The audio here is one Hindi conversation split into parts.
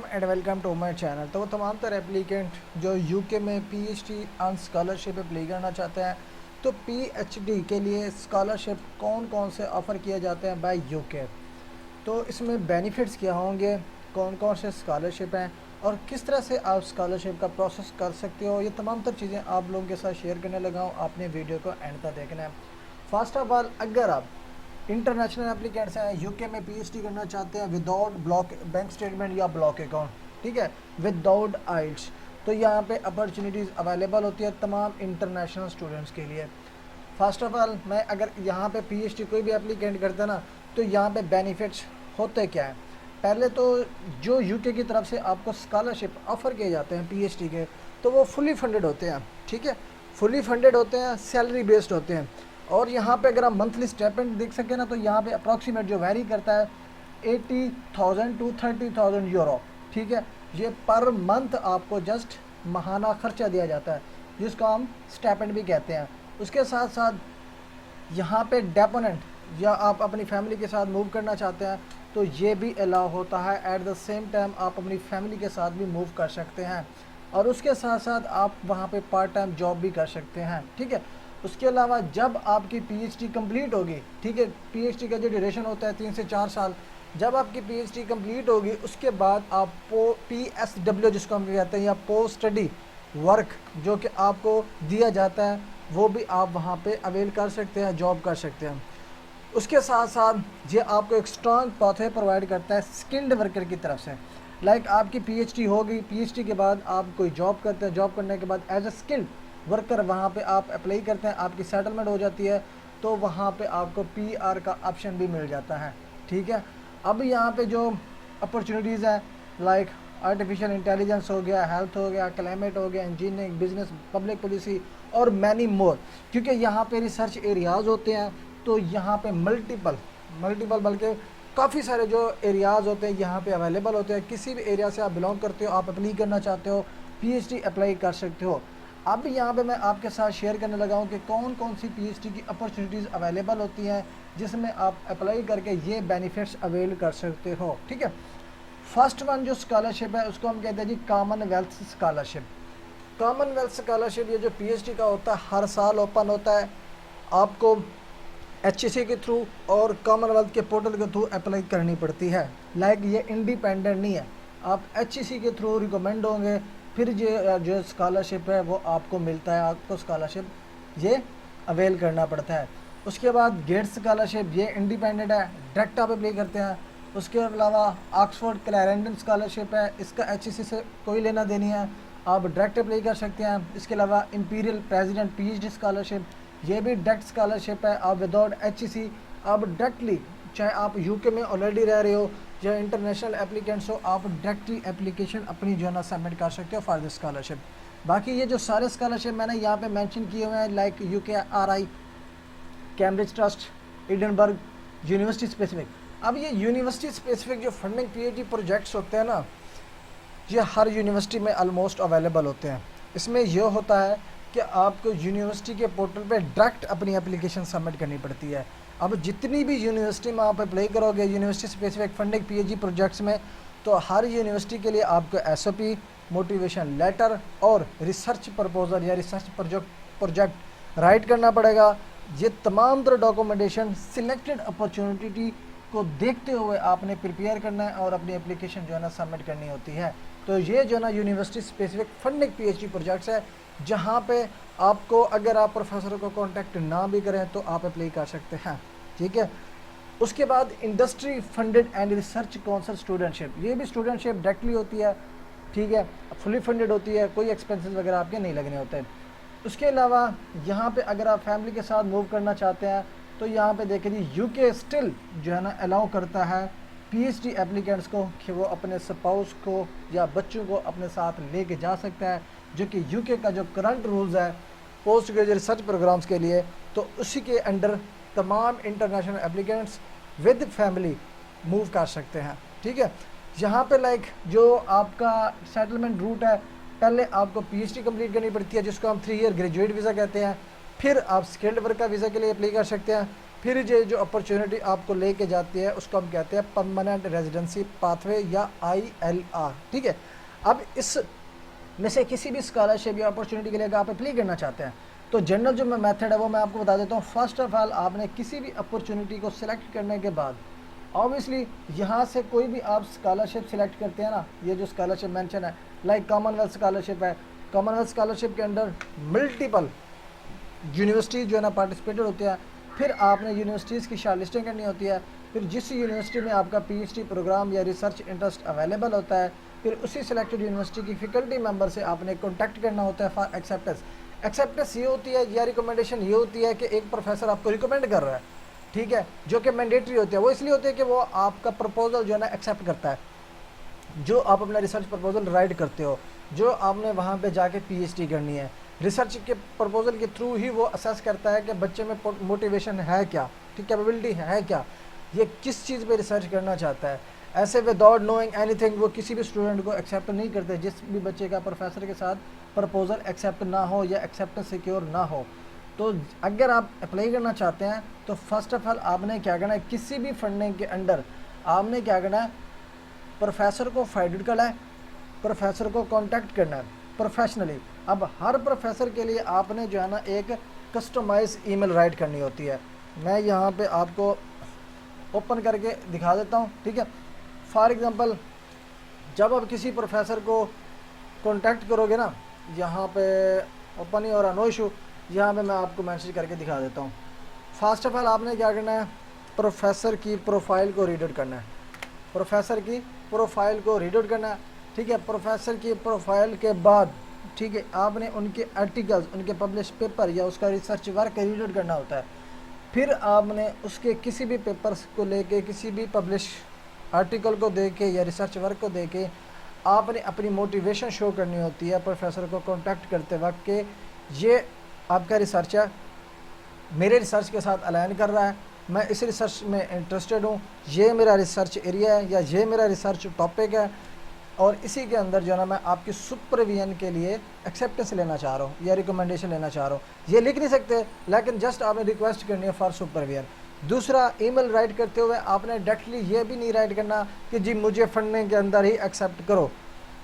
And welcome to my channel. तो वो तमाम तरह एप्लीकेंट जो यूके में पीएचडी ऑन स्कॉलरशिप अप्लाई करना चाहते हैं, तो पीएचडी के लिए स्कॉलरशिप कौन कौन से ऑफ़र किए जाते हैं बाय यूके, तो इसमें बेनिफिट्स क्या होंगे, कौन कौन से स्कॉलरशिप हैं और किस तरह से आप स्कॉलरशिप का प्रोसेस कर सकते हो, ये तमाम तर चीज़ें आप लोगों के साथ शेयर करने लगा हूँ। आपने वीडियो को एंड तक देखना है। फर्स्ट ऑफ ऑल, अगर आप इंटरनेशनल एप्लीकेंट्स हैं, यूके में पीएचडी करना चाहते हैं विदाउट ब्लॉक बैंक स्टेटमेंट या ब्लॉक अकाउंट, ठीक है, विदाउट आइल्स, तो यहाँ पे अपॉर्चुनिटीज़ अवेलेबल होती है तमाम इंटरनेशनल स्टूडेंट्स के लिए। फर्स्ट ऑफ ऑल, मैं अगर यहाँ पे पीएचडी कोई भी एप्लीकेंट करता है ना, तो यहाँ पे बेनिफिट्स होते क्या है। पहले तो जो यूके की तरफ से आपको स्कॉलरशिप ऑफ़र किए जाते हैं पीएचडी के, तो वो फुली फंडेड होते हैं, ठीक है, फुली फंडेड होते हैं, सैलरी बेस्ड होते हैं। और यहाँ पे अगर आप मंथली स्टेपेंट देख सकें ना, तो यहाँ पे अप्रॉक्सीमेट जो वेरी करता है 80,000 टू 30,000 यूरो, ठीक है। ये पर मंथ आपको जस्ट माहाना खर्चा दिया जाता है, जिसको हम स्टेपेंट भी कहते हैं। उसके साथ साथ यहाँ पे डेपोनेंट या आप अपनी फैमिली के साथ मूव करना चाहते हैं, तो ये भी अलाउ होता है। एट द सेम टाइम आप अपनी फैमिली के साथ भी मूव कर सकते हैं, और उसके साथ साथ आप वहाँ पे पार्ट टाइम जॉब भी कर सकते हैं, ठीक है। उसके अलावा जब आपकी पीएचडी कंप्लीट होगी, ठीक है, पीएचडी का जो ड्यूरेशन होता है 3 से 4 साल, जब आपकी पीएचडी कंप्लीट होगी उसके बाद आप पीएसडब्ल्यू जिसको हम कहते हैं, या पोस्ट स्टडी वर्क जो कि आपको दिया जाता है, वो भी आप वहाँ पे अवेल कर सकते हैं, जॉब कर सकते हैं। उसके साथ साथ ये आपको एक स्ट्रॉन्ग पाथवे प्रोवाइड करता है स्किल्ड वर्कर की तरफ से। लाइक आपकी पीएचडी होगी, पीएचडी के बाद आप कोई जॉब करते हैं, जॉब करने के बाद एज ए स्किल्ड वर्कर वहाँ पे आप अप्लाई करते हैं, आपकी सेटलमेंट हो जाती है, तो वहाँ पे आपको पीआर का ऑप्शन भी मिल जाता है, ठीक है। अब यहाँ पे जो अपॉर्चुनिटीज़ हैं, लाइक आर्टिफिशियल इंटेलिजेंस हो गया, हेल्थ हो गया, क्लाइमेट हो गया, इंजीनियरिंग, बिजनेस, पब्लिक पॉलिसी और मैनी मोर, क्योंकि यहाँ पे रिसर्च एरियाज़ होते हैं, तो यहाँ पे मल्टीपल बल्कि काफ़ी सारे जो एरियाज़ होते हैं यहाँ पे अवेलेबल होते हैं। किसी भी एरिया से आप बिलोंग करते हो, आप अप्लाई करना चाहते हो, पीएचडी अप्लाई कर सकते हो। अब यहाँ पे मैं आपके साथ शेयर करने लगा हूँ कि कौन कौन सी पीएचडी की अपॉर्चुनिटीज़ अवेलेबल होती हैं, जिसमें आप अप्लाई करके ये बेनिफिट्स अवेल कर सकते हो, ठीक है। फर्स्ट वन जो स्कॉलरशिप है उसको हम कहते हैं जी कॉमनवेल्थ स्कॉलरशिप। कॉमनवेल्थ स्कॉलरशिप ये जो पीएचडी का होता है हर साल ओपन होता है, आपको एचईसी के थ्रू और कॉमनवेल्थ के पोर्टल के थ्रू अप्लाई करनी पड़ती है। लाइक ये इंडिपेंडेंट नहीं है, आप एचईसी के थ्रू रिकमेंड होंगे, फिर ये जो स्कॉलरशिप है वो आपको मिलता है, आपको स्कॉलरशिप ये अवेल करना पड़ता है। उसके बाद गेट्स स्कॉलरशिप, ये इंडिपेंडेंट है, डायरेक्ट आप अप्लाई करते हैं। उसके अलावा ऑक्सफोर्ड क्लैरेंडन स्कॉलरशिप है, इसका एचईसी से कोई लेना देनी है, आप डायरेक्ट अप्लाई कर सकते हैं। इसके अलावा इंपीरियल प्रेसिडेंट पीएचडी स्कॉलरशिप, ये भी डायरेक्ट स्कॉलरशिप है, आप विदाउट एचईसी आप डायरेक्टली, चाहे आप यूके में ऑलरेडी रह रहे हो या इंटरनेशनल एप्लीकेंट्स हो, आप डायरेक्टली एप्लीकेशन अपनी जो है ना सबमिट कर सकते हो फॉर दिस स्कॉलरशिप। बाकी ये जो सारे स्कॉलरशिप मैंने यहाँ पे मेंशन किए हुए हैं, like UKRI, Cambridge trust, Edinburgh, university specific. अब ये यूनिवर्सिटी स्पेसिफिक जो फंडिंग पीएचडी प्रोजेक्ट्स होते हैं ना, ये हर यूनिवर्सिटी में ऑलमोस्ट अवेलेबल होते हैं। इसमें यह होता है कि आपको यूनिवर्सिटी के पोर्टल पे डायरेक्ट अपनी एप्लीकेशन सबमिट करनी पड़ती है। अब जितनी भी यूनिवर्सिटी में आप अप्लाई करोगे university specific funding PhD projects में, तो हर यूनिवर्सिटी के लिए आपको एसओपी, मोटिवेशन लेटर और रिसर्च प्रपोजल या रिसर्च प्रोजेक्ट राइट करना पड़ेगा। ये तमाम तरह डॉक्यूमेंटेशन सिलेक्टेड अपॉर्चुनिटी को देखते हुए आपने प्रिपेयर करना है और अपनी एप्लीकेशन जो है ना सबमिट करनी होती है। तो ये जो है ना university specific funding PhD projects है, जहाँ पे आपको अगर आप प्रोफेसर को कांटेक्ट ना भी करें तो आप अप्लाई कर सकते हैं, ठीक है। उसके बाद industry funded and research council studentship, ये भी स्टूडेंटशिप डायरेक्टली होती है, ठीक है, फुली फंडेड होती है, कोई एक्सपेंसेस वगैरह आपके नहीं लगने होते हैं। उसके अलावा यहाँ पे अगर आप फैमिली के साथ मूव करना चाहते हैं, तो यहाँ पे देखें जी यूके स्टिल जो है ना अलाउ करता है पीएचडी एप्लीकेंट्स को कि वो अपने स्पाउस को या बच्चों को अपने साथ लेके जा सकता है, जो कि यूके का जो करंट रूल्स है पोस्ट ग्रेजुएट रिसर्च प्रोग्राम्स के लिए, तो उसी के अंडर तमाम international applicants with family move कर सकते हैं, ठीक है। यहाँ पे लाइक जो आपका सेटलमेंट रूट है, पहले आपको पीएचडी कंप्लीट करनी पड़ती है, जिसको हम 3 ईयर ग्रेजुएट वीज़ा कहते हैं, फिर आप स्किल्ड वर्कर वीज़ा के लिए अप्लाई कर सकते हैं। फिर ये जो अपॉर्चुनिटी आपको लेके जाती है उसको हम कहते हैं परमानेंट रेजिडेंसी पाथवे या ILR, ठीक है। अब इस में से किसी भी स्कॉलरशिप या अपॉर्चुनिटी के लिए अगर आप अप्लाई करना चाहते हैं तो जनरल जो मेथड है वो मैं आपको बता देता हूँ। फर्स्ट ऑफ ऑल आपने किसी भी अपॉर्चुनिटी को सिलेक्ट करने के बाद ऑब्वियसली यहाँ से कोई भी आप स्कॉलरशिप सिलेक्ट करते हैं ना, ये जो स्कॉलरशिप मेंशन है लाइक कॉमनवेल्थ स्कॉलरशिप है, कॉमनवेल्थ स्कॉलरशिप के अंडर मल्टीपल यूनिवर्सिटी जो है ना पार्टिसिपेटेड होते हैं। फिर आपने यूनिवर्सिटीज़ की शॉर्टलिस्टिंग करनी होती है, फिर जिस यूनिवर्सिटी में आपका PhD प्रोग्राम या रिसर्च इंटरेस्ट अवेलेबल होता है फिर उसी सिलेक्टेड यूनिवर्सिटी की फैकल्टी मेंबर से आपने कॉन्टैक्ट करना होता है फॉर एक्सेप्टेंस। एक्सेप्टेंस ये होती है या रिकमेंडेशन ये होती है कि एक प्रोफेसर आपको रिकमेंड कर रहा है, ठीक है, जो कि मैंडेटरी होती है। वो इसलिए होती है कि वो आपका प्रपोजल जो है ना एक्सेप्ट करता है, जो आप अपना रिसर्च प्रपोजल राइट करते हो, जो आपने वहाँ पे जाके PhD करनी है। रिसर्च के प्रपोजल के थ्रू ही वो असेस करता है कि बच्चे में मोटिवेशन है क्या, ठीक, कैपेबिलिटी है क्या, ये किस चीज़ पे रिसर्च करना चाहता है। ऐसे विदाउट नोइंग एनीथिंग वो किसी भी स्टूडेंट को एक्सेप्ट नहीं करते जिस भी बच्चे का प्रोफेसर के साथ प्रपोजल एक्सेप्ट ना हो या एक्सेप्टेंस सिक्योर ना हो। तो अगर आप अप्लाई करना चाहते हैं तो फर्स्ट ऑफ ऑल आपने क्या करना है, किसी भी फंडिंग के अंडर आपने क्या करना है, प्रोफेसर को फाइंड करना है, प्रोफेसर को कांटेक्ट करना है प्रोफेशनली। अब हर प्रोफेसर के लिए आपने जो है ना एक कस्टमाइज ईमेल राइट करनी होती है। मैं यहाँ पे आपको ओपन करके दिखा देता हूँ, ठीक है। फॉर एग्ज़ाम्पल जब आप किसी प्रोफेसर को कांटेक्ट करोगे ना, यहाँ पे ओपन ही हो रहा, नो इशू, यहाँ पे मैं आपको मैसेज करके दिखा देता हूँ। फर्स्ट ऑफ ऑल आपने क्या करना है, प्रोफेसर की प्रोफाइल को रीड आउट करना है, प्रोफेसर की प्रोफाइल को रीड आउट करना है, ठीक है। प्रोफेसर की प्रोफाइल के बाद, ठीक है, आपने उनके आर्टिकल्स, उनके पब्लिश पेपर या उसका रिसर्च वर्क रीड आउट करना होता है। फिर आपने उसके किसी भी पेपर्स को लेके, किसी भी पब्लिश आर्टिकल को देके या रिसर्च वर्क को देके आपने अपनी मोटिवेशन शो करनी होती है प्रोफेसर को कांटेक्ट करते वक्त कि ये आपका रिसर्च है, मेरे रिसर्च के साथ अलाइन कर रहा है, मैं इस रिसर्च में इंटरेस्टेड हूँ, ये मेरा रिसर्च एरिया है या ये मेरा रिसर्च टॉपिक है, और इसी के अंदर जो है ना मैं आपकी सुपरविजन के लिए एक्सेप्टेंस लेना चाह रहा हूँ या रिकमेंडेशन लेना चाह रहा हूँ। ये लिख नहीं सकते लेकिन जस्ट आपने रिक्वेस्ट करनी है फॉर सुपरविजन। दूसरा, ईमेल राइट करते हुए आपने डायरेक्टली ये भी नहीं राइट करना कि जी मुझे फंडिंग के अंदर ही एक्सेप्ट करो,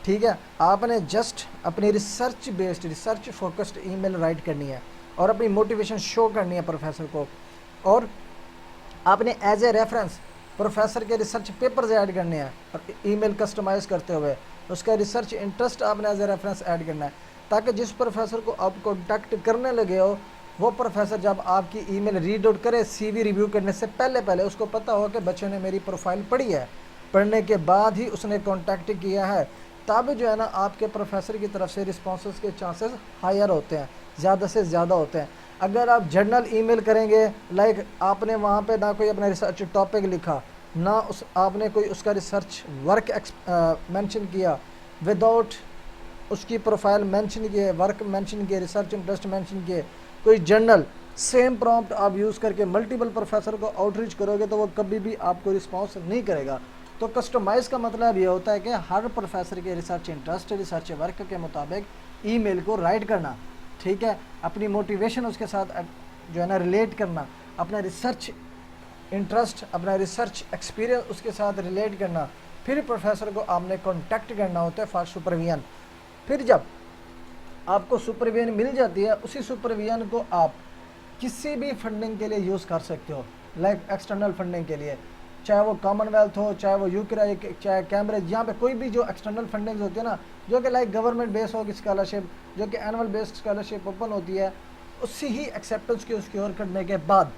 ठीक है। आपने जस्ट अपनी research based, research focused email right करनी है और अपनी मोटिवेशन शो करनी है प्रोफेसर को, और आपने एज ए रेफरेंस प्रोफेसर के रिसर्च पेपर्स ऐड करने हैं और ईमेल कस्टमाइज़ करते हुए उसका रिसर्च इंटरेस्ट आपने एज ए रेफरेंस ऐड करना है, ताकि जिस प्रोफेसर को आप कॉन्टैक्ट करने लगे हो वो प्रोफेसर जब आपकी ईमेल रीड आउट करे CV रिव्यू करने से पहले उसको पता हो कि बच्चे ने मेरी प्रोफाइल पढ़ी है, पढ़ने के बाद ही उसने कॉन्टैक्ट किया है, तब जो है ना आपके प्रोफेसर की तरफ से रिस्पॉन्सेस के चांसेस हायर होते हैं, ज़्यादा से ज़्यादा होते हैं। अगर आप जर्नल ईमेल करेंगे, लाइक आपने वहाँ पे ना कोई अपना रिसर्च टॉपिक लिखा, ना आपने कोई उसका रिसर्च वर्क मेंशन किया, विदाउट उसकी प्रोफाइल मेंशन किए, वर्क मेंशन किए, रिसर्च इंटरेस्ट मेंशन किए, कोई जर्नल सेम प्रॉम्प्ट आप यूज़ करके मल्टीपल प्रोफेसर को आउटरीच करोगे तो वो कभी भी आपको रिस्पॉन्स नहीं करेगा। तो कस्टमाइज़ का मतलब ये होता है कि हर प्रोफेसर के रिसर्च इंटरेस्ट, रिसर्च वर्क के मुताबिक ईमेल को राइट करना, ठीक है, अपनी मोटिवेशन उसके साथ जो है ना रिलेट करना, अपना रिसर्च इंटरेस्ट, अपना रिसर्च एक्सपीरियंस उसके साथ रिलेट करना। फिर प्रोफेसर को आपने कांटेक्ट करना होता है फॉर सुपरविजन। फिर जब आपको सुपरविजन मिल जाती है, उसी सुपरविजन को आप किसी भी फंडिंग के लिए यूज़ कर सकते हो, लाइक एक्सटर्नल फंडिंग के लिए, चाहे वो कॉमनवेल्थ हो, चाहे वो यूक्रेन, चाहे कैम्ब्रिज, यहाँ पे कोई भी जो एक्सटर्नल फंडिंग होती है ना, जो कि लाइक गवर्नमेंट बेस होगी स्कॉलरशिप, जो कि एनुअल बेस्ड स्कॉलरशिप ओपन होती है, उसी ही एक्सेप्टेंस की सिक्योर करने के बाद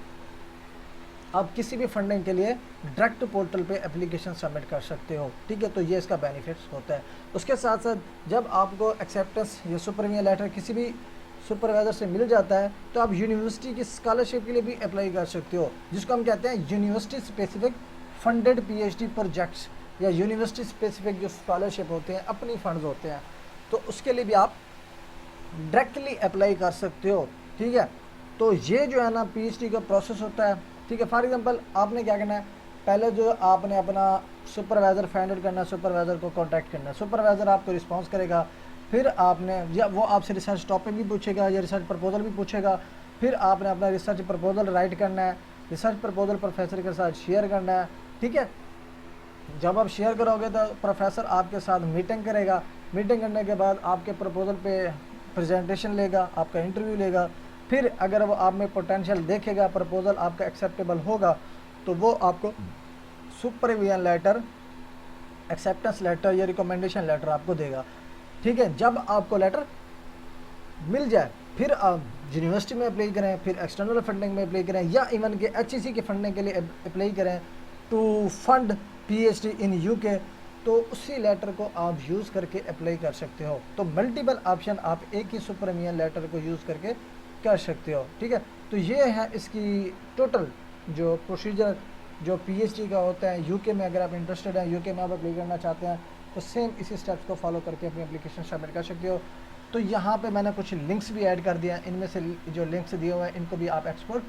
आप किसी भी फंडिंग के लिए डायरेक्ट पोर्टल पे एप्लीकेशन सबमिट कर सकते हो, ठीक है। तो ये इसका बेनिफिट्स होता है। उसके साथ साथ जब आपको एक्सेप्टेंस या सुपरविजन लेटर किसी भी सुपरवाइज़र से मिल जाता है तो आप यूनिवर्सिटी की स्कॉलरशिप के लिए भी अप्लाई कर सकते हो, जिसको हम कहते हैं university specific funded PhD projects, या यूनिवर्सिटी स्पेसिफिक जो स्कॉलरशिप होते हैं, अपनी फंड्स होते हैं, तो उसके लिए भी आप डायरेक्टली अप्लाई कर सकते हो, ठीक है। तो ये जो है ना PhD का प्रोसेस होता है, ठीक है। फॉर एग्जांपल आपने क्या करना है, पहले जो आपने अपना सुपरवाइज़र फाइंड आउट करना है, सुपरवाइज़र को कांटेक्ट करना है, सुपरवाइज़र आपको रिस्पांस करेगा, फिर आपने या वो आपसे रिसर्च टॉपिक भी पूछेगा या रिसर्च प्रपोजल भी पूछेगा, फिर आपने अपना रिसर्च प्रपोजल राइट करना है, रिसर्च प्रपोजल प्रोफेसर के साथ शेयर करना है, ठीक है। जब आप शेयर करोगे तो प्रोफेसर आपके साथ मीटिंग करेगा, मीटिंग करने के बाद आपके प्रपोजल पे प्रेजेंटेशन लेगा, आपका इंटरव्यू लेगा, फिर अगर वो आप में पोटेंशियल देखेगा, प्रपोजल आपका एक्सेप्टेबल होगा, तो वो आपको सुपरविजन लेटर, एक्सेप्टेंस लेटर या रिकमेंडेशन लेटर आपको देगा, ठीक है। जब आपको लेटर मिल जाए फिर आप यूनिवर्सिटी में अप्लाई करें, फिर एक्सटर्नल फंडिंग में अप्लाई करें, या इवन के HEC की फंडिंग के लिए अप्लाई करें to fund PhD in UK, तो उसी लेटर को आप यूज़ करके अप्लाई कर सकते हो। तो मल्टीपल ऑप्शन आप एक ही सुपरविजन लेटर को यूज़ करके कर सकते हो, ठीक है। तो ये है इसकी टोटल जो प्रोसीजर जो PhD का होता है UK में। अगर आप इंटरेस्टेड हैं, UK में आप अप्लाई करना चाहते हैं, तो सेम इसी स्टेप्स को फॉलो करके अपनी एप्लीकेशन सबमिट कर सकते हो। तो यहाँ पे मैंने कुछ लिंक्स भी ऐड कर दिया, इनमें से जो लिंक्स दिए हुए हैं इनको भी आप एक्सप्लोर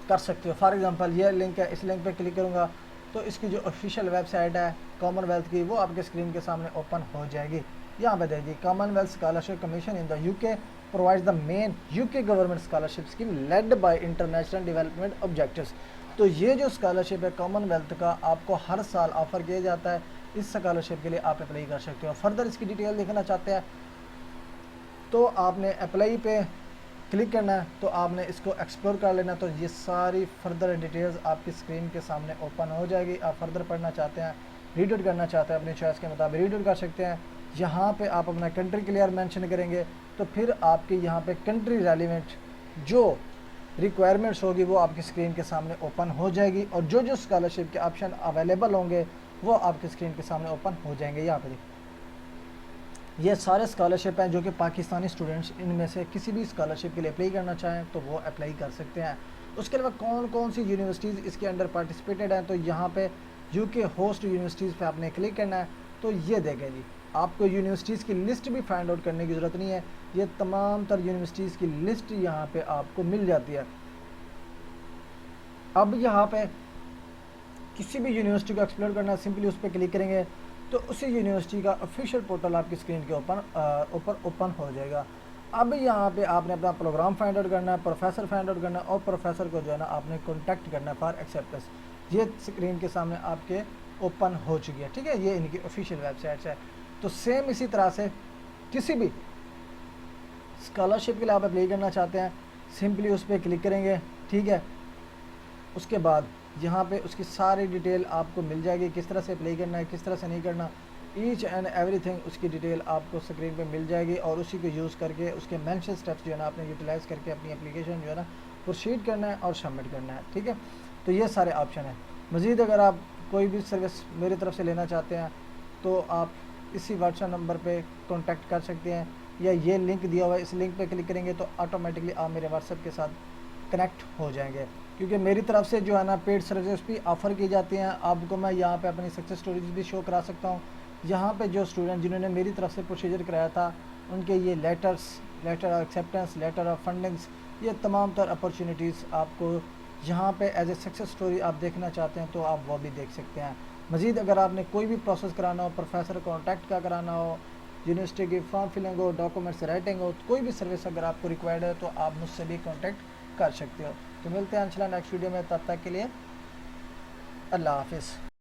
कर सकते हो। फॉर एग्जांपल ये लिंक है, इस लिंक पे क्लिक करूँगा तो इसकी जो ऑफिशियल वेबसाइट है कॉमनवेल्थ की, वो आपके स्क्रीन के सामने ओपन हो जाएगी। यहाँ पे देखिए, Commonwealth scholarship commission in the UK provides the main UK government scholarship scheme led by international development objectives. तो ये जो स्कॉलरशिप है कॉमनवेल्थ का, आपको हर साल ऑफर किया जाता है। इस स्कॉलरशिप के लिए आप अप्लाई कर सकते हो। फर्दर इसकी डिटेल देखना चाहते हैं तो आपने अप्लाई पे क्लिक करना है, तो आपने इसको एक्सप्लोर कर लेना। तो ये सारी फर्दर डिटेल्स आपकी स्क्रीन के सामने ओपन हो जाएगी। आप फर्दर पढ़ना चाहते हैं, रीड आउट करना चाहते हैं, अपनी चॉइस के मुताबिक रीड आउट कर सकते हैं। यहाँ पे आप अपना कंट्री क्लियर मेंशन करेंगे, तो फिर आपकी यहाँ पे कंट्री रेलिवेंट जो रिक्वायरमेंट्स होगी वो आपकी स्क्रीन के सामने ओपन हो जाएगी, और जो जो स्कॉलरशिप के ऑप्शन अवेलेबल होंगे वो आपकी स्क्रीन के सामने ओपन हो जाएंगे। यहाँ पे ये सारे स्कॉलरशिप हैं जो कि पाकिस्तानी स्टूडेंट्स इनमें से किसी भी स्कॉलरशिप के लिए अप्लाई करना चाहें तो वो अप्लाई कर सकते हैं। उसके अलावा कौन कौन सी यूनिवर्सिटीज़ इसके अंडर पार्टिसिपेटेड हैं, तो यहाँ पे UK होस्ट यूनिवर्सिटीज़ पे आपने क्लिक करना है। तो ये देखें जी, आपको यूनिवर्सिटीज़ की लिस्ट भी फाइंड आउट करने की ज़रूरत नहीं है, ये तमाम तर यूनिवर्सिटीज़ की लिस्ट यहाँ पे आपको मिल जाती है। अब यहाँ पे किसी भी यूनिवर्सिटी को एक्सप्लोर करना है, सिंपली उस पर क्लिक करेंगे तो उसी यूनिवर्सिटी का ऑफिशियल पोर्टल आपकी स्क्रीन के ऊपर ओपन हो जाएगा। अब यहाँ पे आपने अपना प्रोग्राम फाइंड आउट करना है, प्रोफेसर फाइंड आउट करना है, और प्रोफेसर को जो है ना आपने कॉन्टैक्ट करना है फॉर एक्सेप्टेंस। ये स्क्रीन के सामने आपके ओपन हो चुकी है, ठीक है। ये इनकी ऑफिशियल वेबसाइट्स है। तो सेम इसी तरह से किसी भी स्कॉलरशिप के लिए आप अप्लाई करना चाहते हैं, सिंपली उस पर क्लिक करेंगे, ठीक है। उसके बाद यहाँ पे उसकी सारी डिटेल आपको मिल जाएगी, किस तरह से अप्लाई करना है, किस तरह से नहीं करना, ईच एंड एवरीथिंग उसकी डिटेल आपको स्क्रीन पे मिल जाएगी। और उसी को यूज़ करके उसके मेंशन स्टेप्स जो है ना आपने यूटिलाइज़ करके अपनी एप्लीकेशन जो है ना प्रोसीड करना है और सबमिट करना है, ठीक है। तो ये सारे ऑप्शन हैं। मज़ीद अगर आप कोई भी सर्विस मेरी तरफ से लेना चाहते हैं तो आप इसी व्हाट्सएप नंबर पर कॉन्टैक्ट कर सकते हैं, या ये लिंक दिया हुआ है, इस लिंक पर क्लिक करेंगे तो ऑटोमेटिकली आप मेरे व्हाट्सएप के साथ कनेक्ट हो जाएंगे। क्योंकि मेरी तरफ से जो है ना पेड सर्विस भी ऑफ़र की जाती हैं। आपको मैं यहाँ पे अपनी सक्सेस स्टोरीज भी शो करा सकता हूँ। यहाँ पे जो स्टूडेंट जिन्होंने मेरी तरफ से प्रोसीजर कराया था, उनके ये letter of acceptance, letter of fundings, ये तमाम तर अपॉर्चुनिटीज़ आपको यहाँ पे एज ए सक्सेस स्टोरी आप देखना चाहते हैं तो आप वो भी देख सकते हैं। मज़ीद अगर आपने कोई भी प्रोसेस कराना हो, प्रोफेसर कॉन्टैक्ट का कराना हो, यूनिवर्सिटी की फॉर्म फिलिंग हो, डॉक्यूमेंट्स राइटिंग हो, कोई भी सर्विस अगर आपको रिक्वायर्ड है तो आप मुझसे भी कॉन्टैक्ट कर सकते हो। तो मिलते हैं इंशाल्लाह नेक्स्ट वीडियो में, तब तक के लिए अल्लाह हाफिज़।